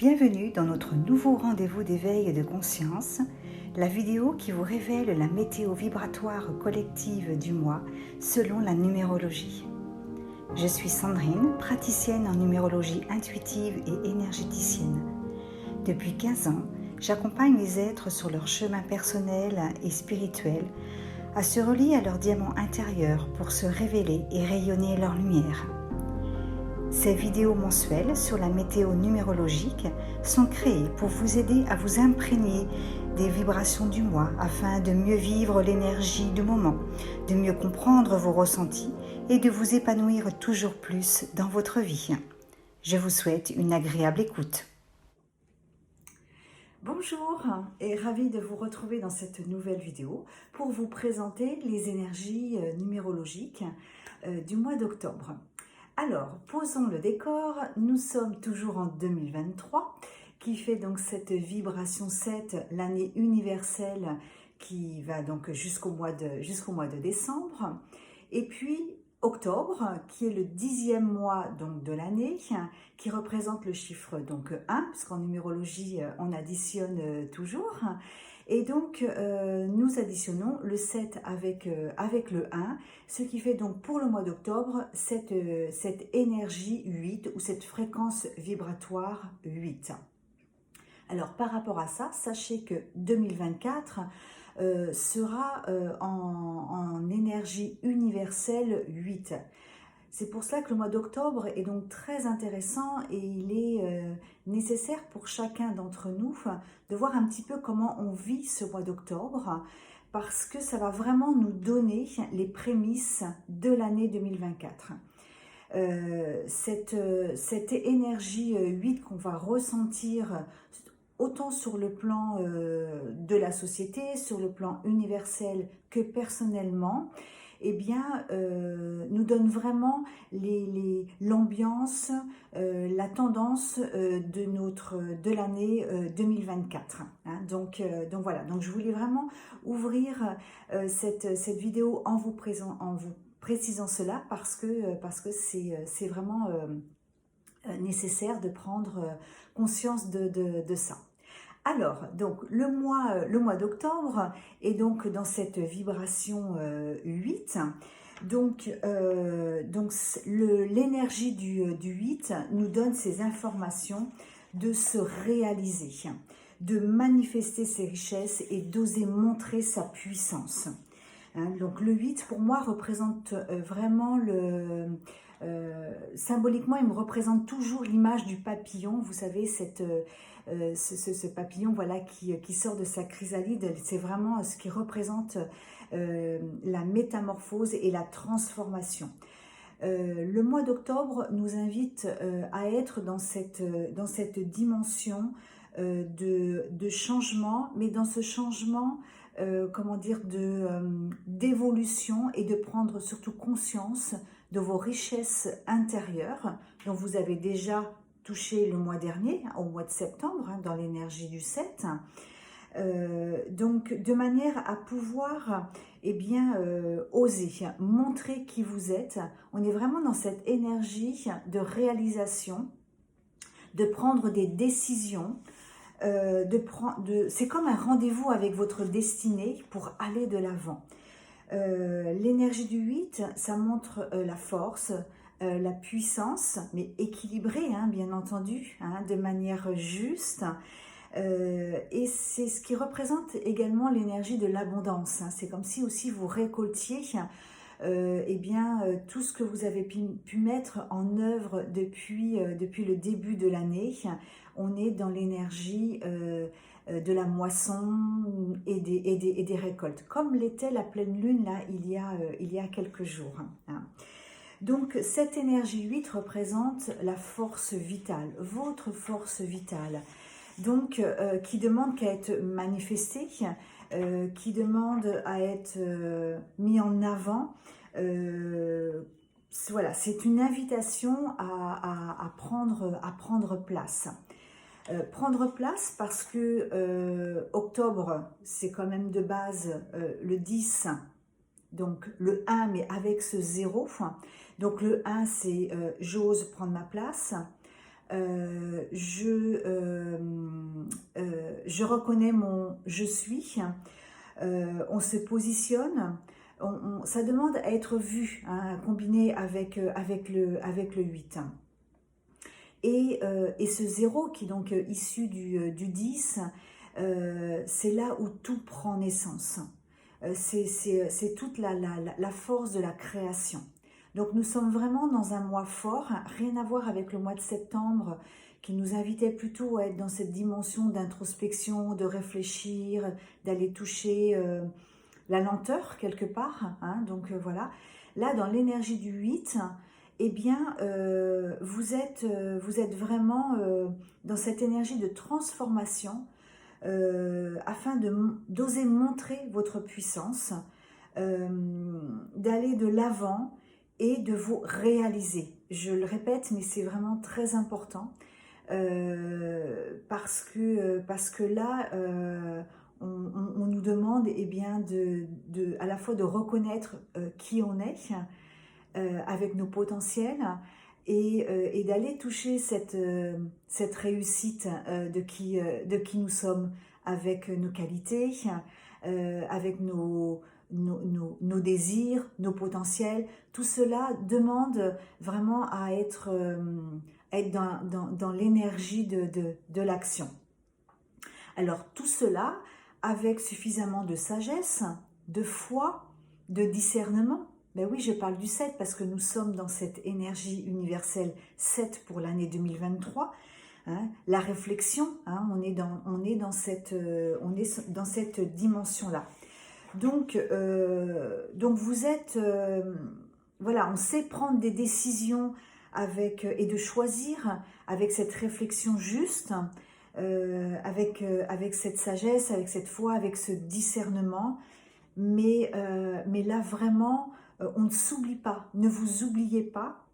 Bienvenue dans notre nouveau rendez-vous d'éveil de conscience, la vidéo qui vous révèle la météo vibratoire collective du mois selon la numérologie. Je suis Sandrine, praticienne en numérologie intuitive et énergéticienne. Depuis 15 ans, j'accompagne les êtres sur leur chemin personnel et spirituel à se relier à leur diamant intérieur pour se révéler et rayonner leur lumière. Ces vidéos mensuelles sur la météo numérologique sont créées pour vous aider à vous imprégner des vibrations du mois afin de mieux vivre l'énergie du moment, de mieux comprendre vos ressentis et de vous épanouir toujours plus dans votre vie. Je vous souhaite une agréable écoute. Bonjour et ravie de vous retrouver dans cette nouvelle vidéo pour vous présenter les énergies numérologiques du mois d'octobre. Alors, posons le décor, nous sommes toujours en 2023, qui fait donc cette vibration 7, l'année universelle, qui va donc jusqu'au mois de décembre. Et puis, octobre, qui est le 10e mois donc, de l'année, qui représente le chiffre donc 1, parce qu'en numérologie, on additionne toujours. Et donc, nous additionnons le 7 avec le 1, ce qui fait donc pour le mois d'octobre cette énergie 8 ou cette fréquence vibratoire 8. Alors, par rapport à ça, sachez que 2024 sera en énergie universelle 8. C'est pour cela que le mois d'octobre est donc très intéressant et il est nécessaire pour chacun d'entre nous de voir un petit peu comment on vit ce mois d'octobre parce que ça va vraiment nous donner les prémices de l'année 2024. Cette énergie 8 qu'on va ressentir autant sur le plan de la société, sur le plan universel que personnellement, eh bien, nous donne vraiment l'ambiance, la tendance de l'année 2024. Hein. Donc voilà, donc je voulais vraiment ouvrir cette vidéo en vous précisant cela parce que c'est vraiment nécessaire de prendre conscience de ça. Alors, donc le mois d'octobre est donc dans cette vibration 8. Donc l'énergie du 8 nous donne ces informations de se réaliser, de manifester ses richesses et d'oser montrer sa puissance. Hein, donc le 8 pour moi représente vraiment symboliquement, il me représente toujours l'image du papillon. Vous savez, ce papillon voilà, qui sort de sa chrysalide, c'est vraiment ce qui représente la métamorphose et la transformation. Le mois d'octobre nous invite à être dans cette dimension de changement, mais dans ce changement, d'évolution et de prendre surtout conscience de vos richesses intérieures dont vous avez déjà touché le mois dernier, au mois de septembre, hein, dans l'énergie du 7. Donc, de manière à pouvoir oser montrer qui vous êtes. On est vraiment dans cette énergie de de prendre des décisions, c'est comme un rendez-vous avec votre destinée pour aller de l'avant. L'énergie du 8, ça montre la force, la puissance, mais équilibrée, hein, bien entendu, hein, de manière juste. Et c'est ce qui représente également l'énergie de l'abondance. Hein. C'est comme si aussi vous récoltiez tout ce que vous avez pu mettre en œuvre depuis le début de l'année. On est dans l'énergie de la moisson et des récoltes, comme l'était la pleine lune là, il y a quelques jours. Hein. Donc cette énergie 8 représente la force vitale, votre force vitale, donc qui demande qu'à être manifestée, qui demande à être mis en avant. Voilà, c'est une invitation à prendre place. Prendre place parce que octobre, c'est quand même de base le 10, donc le 1, mais avec ce 0. Donc le 1, c'est j'ose prendre ma place. je reconnais mon je suis, on se positionne, ça demande à être vu, hein, combiné avec le 8. Et ce 0 qui est donc issu du 10, c'est là où tout prend naissance. C'est toute la force de la création. Donc nous sommes vraiment dans un mois fort, rien à voir avec le mois de septembre qui nous invitait plutôt à être dans cette dimension d'introspection, de réfléchir, d'aller toucher la lenteur quelque part. Hein, donc voilà. Là, dans l'énergie du 8, eh bien, vous êtes vraiment dans cette énergie de transformation afin d'oser montrer votre puissance, d'aller de l'avant et de vous réaliser. Je le répète, mais c'est vraiment très important parce que là, on nous demande eh bien, à la fois de reconnaître qui on est avec nos potentiels et d'aller toucher cette réussite de qui nous sommes avec nos qualités, avec nos désirs, nos potentiels. Tout cela demande vraiment à être dans l'énergie de l'action. Alors tout cela avec suffisamment de sagesse, de foi, de discernement. Ben oui, je parle du 7 parce que nous sommes dans cette énergie universelle 7 pour l'année 2023. Hein, la réflexion, hein, on est dans cette dimension-là. Donc vous êtes, voilà, on sait prendre des décisions et de choisir avec cette réflexion juste, avec cette sagesse, avec cette foi, avec ce discernement. Mais là, vraiment, on ne s'oublie pas. Ne vous oubliez pas.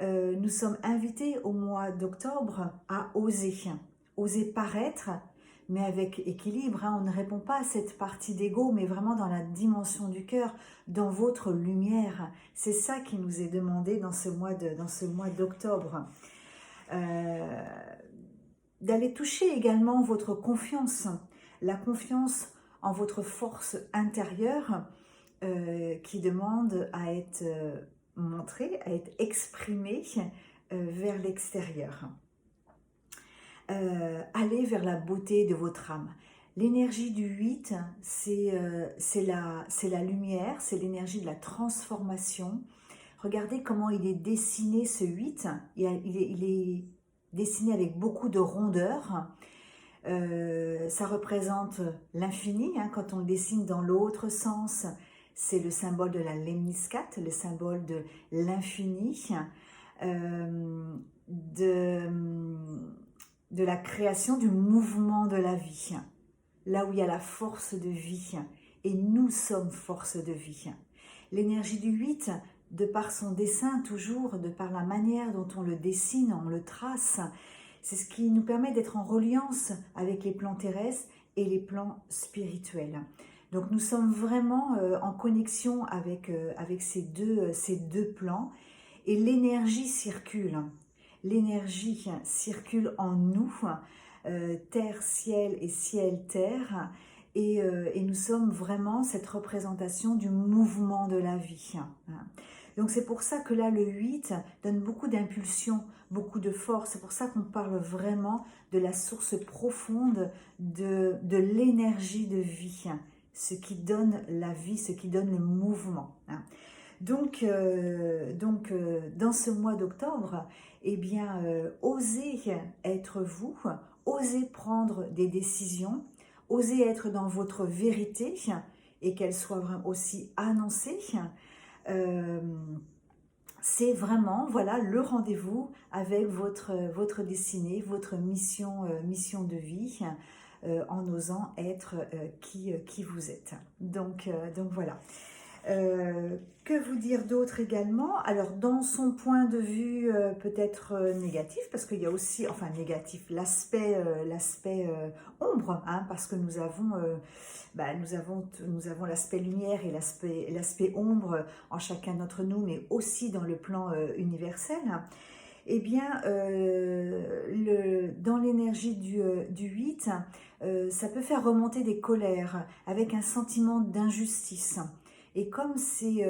Nous sommes invités au mois d'octobre à oser paraître, mais avec équilibre. Hein. On ne répond pas à cette partie d'ego, mais vraiment dans la dimension du cœur, dans votre lumière. C'est ça qui nous est demandé dans ce mois d'octobre. D'aller toucher également votre confiance, la confiance en votre force intérieure qui demande à être montrée, à être exprimée vers l'extérieur. Allez vers la beauté de votre âme. L'énergie du 8, c'est la lumière, c'est l'énergie de la transformation. Regardez comment il est dessiné ce 8, il est dessiné avec beaucoup de rondeur. Ça représente l'infini, hein, quand on le dessine dans l'autre sens, c'est le symbole de la lemniscate, le symbole de l'infini, de la création, du mouvement de la vie, là où il y a la force de vie, et nous sommes force de vie. L'énergie du 8, de par son dessin toujours, de par la manière dont on le dessine, on le trace, c'est ce qui nous permet d'être en reliance avec les plans terrestres et les plans spirituels. Donc nous sommes vraiment en connexion avec ces deux plans et l'énergie circule. L'énergie circule en nous, terre, ciel et ciel, terre. Et nous sommes vraiment cette représentation du mouvement de la vie. Donc c'est pour ça que là, le 8 donne beaucoup d'impulsion, beaucoup de force. C'est pour ça qu'on parle vraiment de la source profonde de l'énergie de vie, ce qui donne la vie, ce qui donne le mouvement. Donc, dans ce mois d'octobre, eh bien, osez être vous, osez prendre des décisions, osez être dans votre vérité et qu'elle soit aussi annoncée. C'est vraiment voilà, le rendez-vous avec votre destinée, votre mission de vie, en osant être qui vous êtes. Donc voilà. Que vous dire d'autre également? Alors, dans son point de vue peut-être négatif, parce qu'il y a aussi, enfin négatif, l'aspect ombre, hein, parce que nous avons l'aspect lumière et l'aspect ombre en chacun d'entre nous, mais aussi dans le plan universel. eh bien, dans l'énergie du 8, ça peut faire remonter des colères avec un sentiment d'injustice. Et comme c'est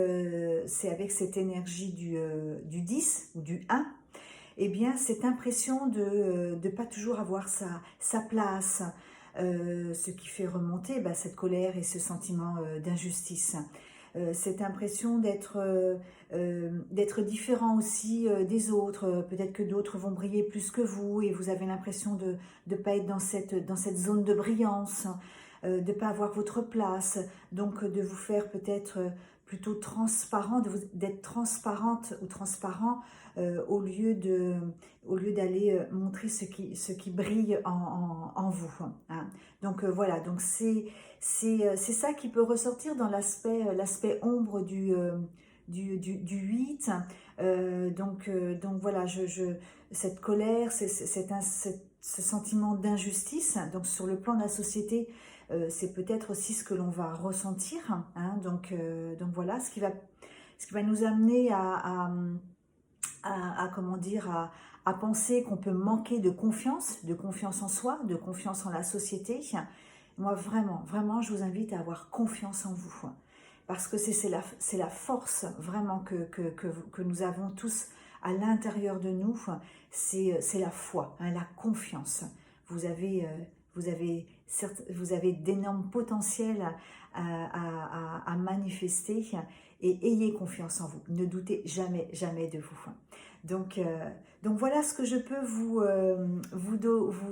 avec cette énergie du 10 ou du 1, eh bien, cette impression de ne pas toujours avoir sa place, ce qui fait remonter cette colère et ce sentiment d'injustice. Cette impression d'être différent aussi des autres. Peut-être que d'autres vont briller plus que vous et vous avez l'impression de ne pas être dans cette zone de brillance, de ne pas avoir votre place. Donc de vous faire peut-être plutôt transparent, d'être transparente ou transparent au lieu d'aller montrer ce qui brille en vous. Hein. Donc voilà, donc c'est ça qui peut ressortir dans l'aspect ombre du 8. Donc voilà, cette colère, ce sentiment d'injustice, donc sur le plan de la société, c'est peut-être aussi ce que l'on va ressentir. Hein, donc voilà, ce qui va nous amener comment dire, à penser qu'on peut manquer de confiance en soi, de confiance en la société. Moi, vraiment, je vous invite à avoir confiance en vous. Parce que c'est la force vraiment que nous avons tous à l'intérieur de nous. C'est la foi, hein, la confiance. Vous avez d'énormes potentiels à manifester et ayez confiance en vous. Ne doutez jamais de vous. Donc voilà ce que je peux vous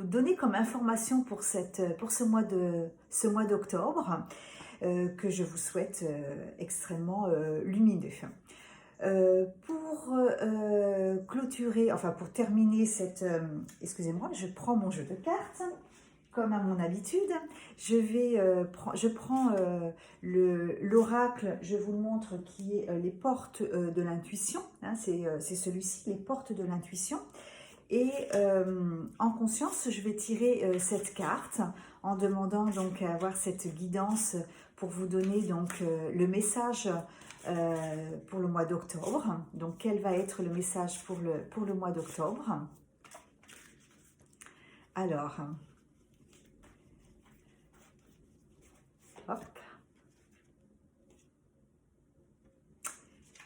donner comme information pour ce mois d'octobre, que je vous souhaite extrêmement lumineux. Pour clôturer, enfin pour terminer excusez-moi, je prends mon jeu de cartes. Comme à mon habitude, je prends l'oracle, je vous le montre, qui est les portes de l'intuition. Hein, c'est celui-ci, les portes de l'intuition. Et en conscience, je vais tirer cette carte en demandant donc à avoir cette guidance pour vous donner donc le message pour le mois d'octobre. Donc quel va être le message pour le mois d'octobre? Alors, hop.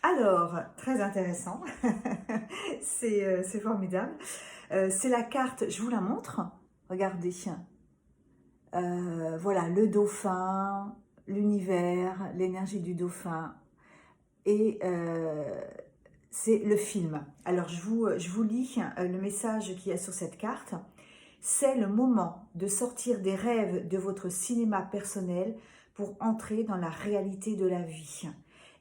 Alors, très intéressant, c'est formidable. C'est la carte, je vous la montre, regardez. Voilà, le dauphin, l'univers, l'énergie du dauphin, et c'est le film. Alors, je vous lis le message qu'il y a sur cette carte. C'est le moment de sortir des rêves de votre cinéma personnel pour entrer dans la réalité de la vie.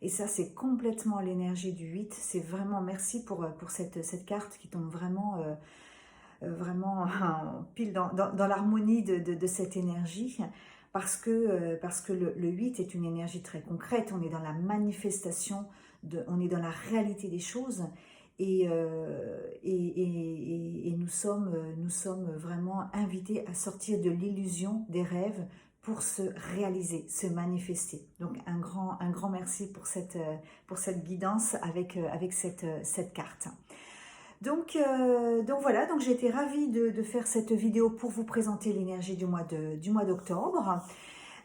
Et ça, c'est complètement l'énergie du 8. C'est vraiment, merci pour cette carte qui tombe vraiment pile dans l'harmonie de cette énergie. Parce que le 8 est une énergie très concrète. On est dans la manifestation, on est dans la réalité des choses. Et nous sommes vraiment invités à sortir de l'illusion des rêves pour se réaliser, se manifester. Donc un grand merci pour cette guidance avec cette carte. Donc voilà, donc j'ai été ravie de faire cette vidéo pour vous présenter l'énergie du mois d'octobre.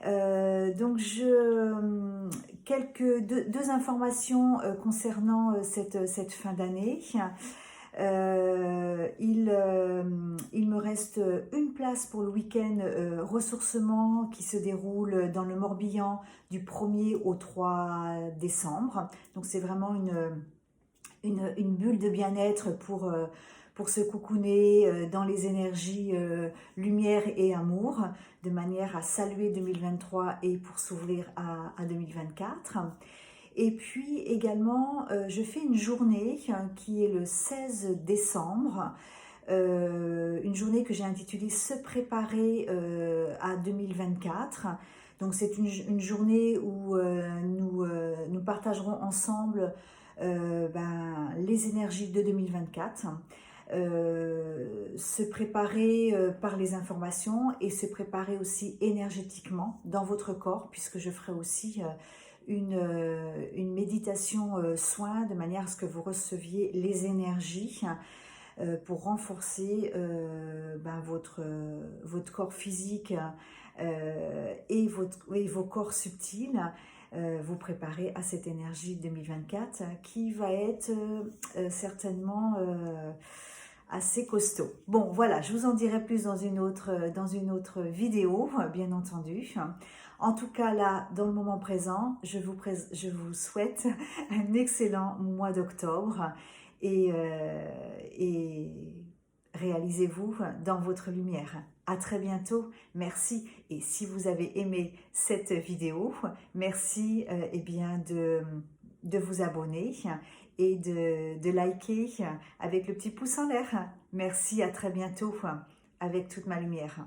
Donc deux informations concernant cette fin d'année. Il me reste une place pour le week-end ressourcement qui se déroule dans le Morbihan du 1er au 3 décembre. Donc c'est vraiment une bulle de bien-être pour se coucouner dans les énergies lumière et amour, de manière à saluer 2023 et pour s'ouvrir à 2024. Et puis également, je fais une journée qui est le 16 décembre, une journée que j'ai intitulée « Se préparer à 2024 ». Donc c'est une journée où nous partagerons ensemble les énergies de 2024, se préparer par les informations et se préparer aussi énergétiquement dans votre corps, puisque je ferai aussi une méditation soin, de manière à ce que vous receviez les énergies pour renforcer votre corps physique et vos corps subtils, vous préparer à cette énergie 2024 qui va être certainement assez costaud. Bon, voilà, je vous en dirai plus dans une autre vidéo, bien entendu. En tout cas, là, dans le moment présent, je vous souhaite un excellent mois d'octobre et réalisez-vous dans votre lumière. À très bientôt, merci. Et si vous avez aimé cette vidéo, merci de vous abonner et de liker avec le petit pouce en l'air. Merci, à très bientôt avec toute ma lumière.